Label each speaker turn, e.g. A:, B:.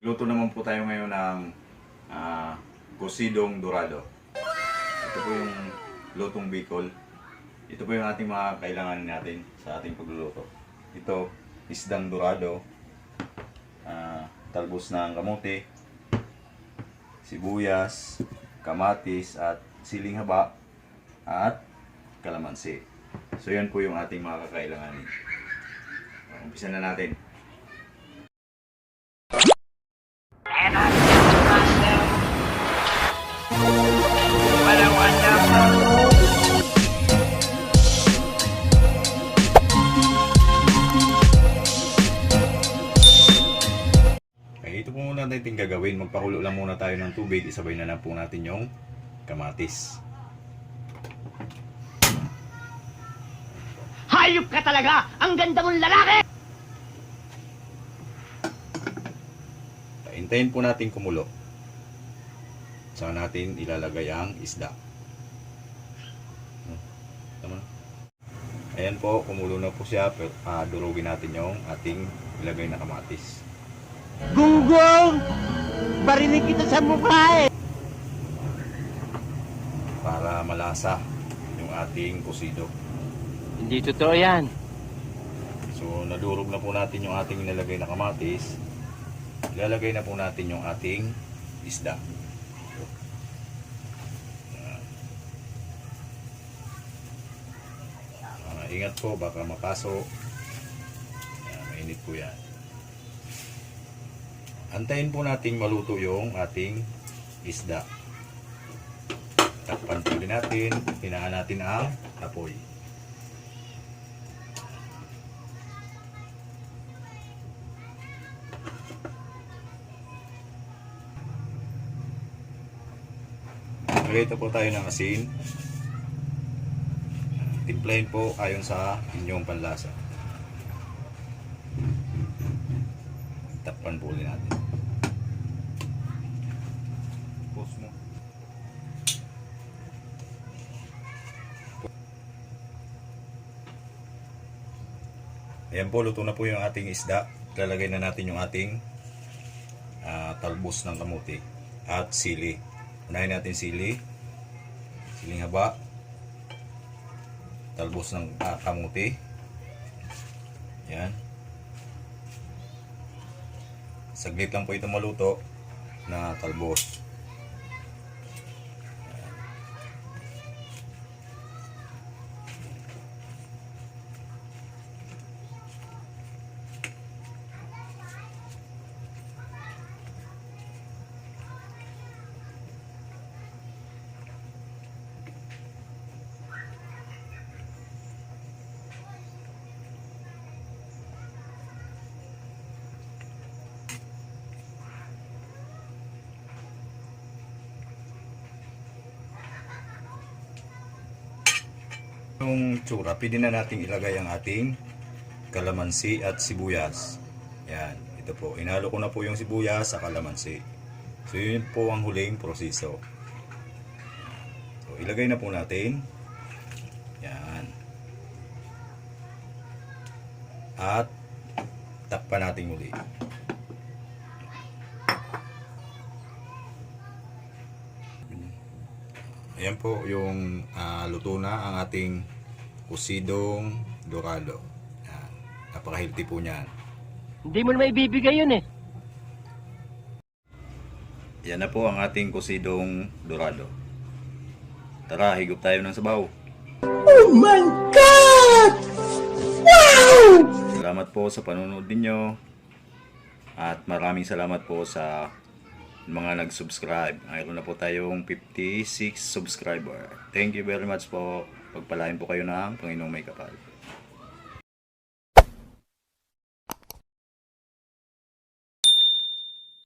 A: Luto naman po tayo ngayon ng cosidong dorado. Ito po yung lutong Bicol. Ito po yung ating mga kailangan natin sa ating pagluluto. Ito, isdang dorado, talbos ng kamote, sibuyas, kamatis at siling haba at kalamansi. So yan po yung ating mga kakailanganin. Umpisa na natin. Ito po muna natin gagawin. Magpakulo lang muna tayo ng tubig. Isabay na lang po natin yung kamatis.
B: Hayop ka talaga! Ang ganda mong lalaki!
A: Hintayin po natin kumulo. Saka natin ilalagay ang isda. Tama na. Ayan po, kumulo na po siya. Durugin natin yung ating ilagay na kamatis.
B: Gunggong! Barinig kita sa mukha eh!
A: Para malasa yung ating kusido.
B: Hindi totoo yan.
A: So, nadurog na po natin yung ating nilalagay na kamatis. Ilalagay na po natin yung ating isda. Ingat po, baka mapaso. Mainit po yan. Antayin po natin maluto yung ating isda. Takpan po din natin. Hinaan natin ang apoy. Magkita po tayo ng asin. Timplahin po ayon sa inyong panlasa. Takpan po ulit natin. Pause mo. Ayan po, luto na po yung ating isda. Lalagay na natin yung ating talbos ng kamote at sili. Unahin natin sili, siling haba, talbos ng kamote. Yan. Saglit lang po ito maluto na talbos. Yung tsura, pwede na nating ilagay ang ating kalamansi at sibuyas. Yan, ito po. Inhalo ko na po yung sibuyas sa kalamansi. So yun po ang huling proseso. So ilagay na po natin. Yan. At takpan natin muli. Ayan po yung luto na ang ating cosidong dorado. Napaka-healthy po niyan.
B: Hindi mo na maibibigay yun eh.
A: Yan na po ang ating cosidong dorado. Tara, higop tayo ng sabaw.
B: Oh my God! Wow!
A: Salamat po sa panonood ninyo. At maraming salamat po sa mga nag-subscribe. Mayroon na po tayong 56 subscriber. Thank you very much po. Pagpalain po kayo ng Panginoong may kapal.